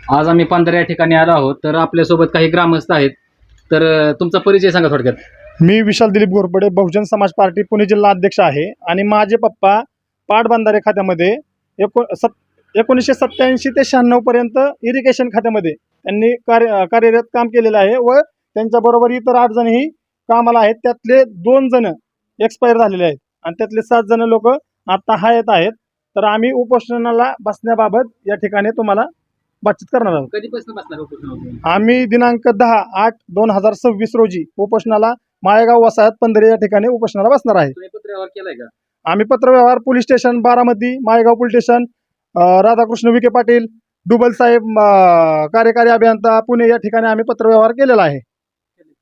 आज आम्ही पंधरा या ठिकाणी आलो आहोत, तर आपल्यासोबत काही ग्रामस्थ आहेत. तर तुमचा परिचय सांगा थोडक्यात. मी विशाल दिलीप घोरपडे, बहुजन समाज पार्टी पुणे जिल्हा अध्यक्ष आहे आणि माझे पप्पा पाटबंधारे खात्यामध्ये 1987 ते 96 पर्यंत इरिगेशन खात्यामध्ये त्यांनी कार्यरत काम केलेलं आहे व त्यांच्याबरोबर इतर 8 जणही कामाला आहेत. त्यातले 2 जण एक्सपायर झालेले आहेत आणि त्यातले 7 जण लोक आता हयात आहेत. तर आम्ही उपोषणाला बसण्याबाबत या ठिकाणी तुम्हाला बातचीत करणार आहोत. कधीपासून बसणार उपोषणावर? आम्ही दिनांक 10/8/2026 रोजी उपोषणाला माळेगाव वसाहत पंधरे या ठिकाणी उपोषणाला बसणार आहे. तुम्ही पत्रव्यवहार केलाय का? आम्ही पत्रव्यवहार police station Baramati, Malegaon police station, Radhakrishna Vikhe Patil, डुबल साहेब कार्यकारी अभियंता पुणे या ठिकाणी आम्ही पत्रव्यवहार केलेला आहे.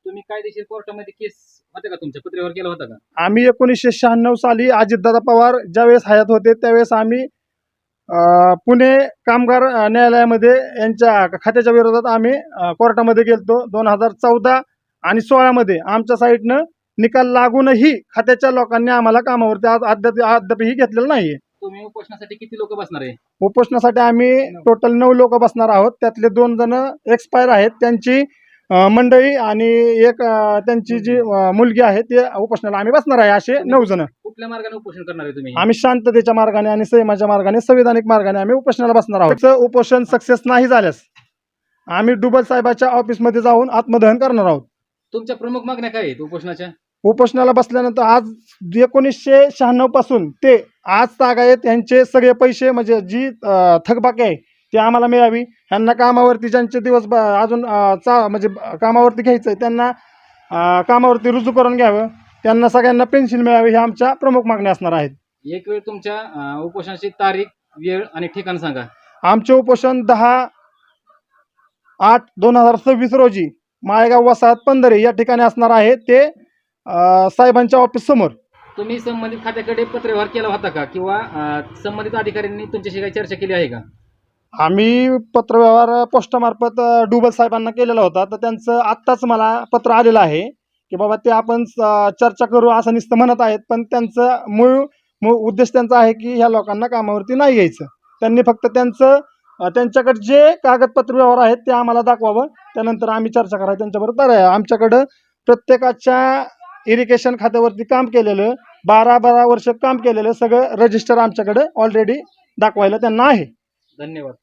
तुम्ही कायदेशीर कोर्टामध्ये केस होते का? तुमच्या पत्रव्यवहार केला होता का? आम्ही 1996 साली अजितदादा पवार ज्यावेळेस हयात होते त्यावेळेस आम्ही पुणे कामगार न्यायालयामध्ये यांच्या खात्याच्या विरोधात आम्ही कोर्टामध्ये गेलतो. 2014 आणि 16 मध्ये आमच्या साईडनं निकाल लागूनही खात्याच्या लोकांनी आम्हाला कामावरती अद्यापही घेतलेलं नाहीये. तुम्ही उपोषणासाठी किती लोक बसणार आहे? उपोषणासाठी आम्ही टोटल 9 लोक बसणार आहोत. त्यातले 2 जण एक्सपायर आहेत, त्यांची मंडळी आणि एक त्यांची जी मुलगी आहे ते उपोषणाला आम्ही बसणार आहे. असे 9 जण. कुठल्या मार्गाने उपोषण करणार आहे तुम्ही? आम्ही शांततेच्या मार्गाने आणि संयमाच्या मार्गाने संविधानिक मार्गाने आम्ही उपोषणाला बसणार आहोत. उपोषण सक्सेस नाही झाल्यास आम्ही डुबल साहेबाच्या ऑफिसमध्ये जाऊन आत्मदहन करणार आहोत. तुमच्या प्रमुख मागण्या काय आहेत उपोषणाच्या? उपोषणाला बसल्यानंतर आज 1996 पासून ते आज तागायत यांचे सगळे पैसे म्हणजे जी थकबाकी आहे ती आम्हाला मिळावी. ह्यांना कामावरती ज्यांचे दिवस अजून म्हणजे कामावरती घ्यायचं आहे त्यांना कामावरती रुजू करून घ्यावं. त्यांना सगळ्यांना पेन्शन मिळावी ह्या आमच्या प्रमुख मागण्या असणार आहेत. एक वेळ तुमच्या उपोषणाची तारीख, वेळ आणि ठिकाण सांगा. आमचे उपोषण 10/8/2026 रोजी माळेगाव वसाहत पंधरे या ठिकाणी असणार आहे. ते साहेबांच्या ऑफिस समोर. तुम्ही संबंधित खात्याकडे पत्रव्यवहार केला होता का किंवा संबंधित अधिकाऱ्यांनी तुमच्याशी काही चर्चा केली आहे का? आम्ही पत्रव्यवहार पोस्टामार्फत डुबल साहेबांना केलेला होता. तर त्यांचं आत्ताच मला पत्र आलेलं आहे की बाबा ते आपण चर्चा करू असं नुसतं म्हणत आहेत. पण त्यांचं मूळ उद्देश त्यांचा आहे की ह्या लोकांना कामावरती नाही घ्यायचं. त्यांनी फक्त त्यांच्याकडे जे कागदपत्र व्यवहार आहेत ते आम्हाला दाखवावं. त्यानंतर आम्ही चर्चा करायला त्यांच्याबरोबर आहे. आमच्याकडं प्रत्येकाच्या इरिगेशन खात्यावरती काम केलेलं 12 वर्ष काम केलेलं सगळं रजिस्टर आमच्याकडे ऑलरेडी दाखवायला त्यांना आहे. धन्यवाद.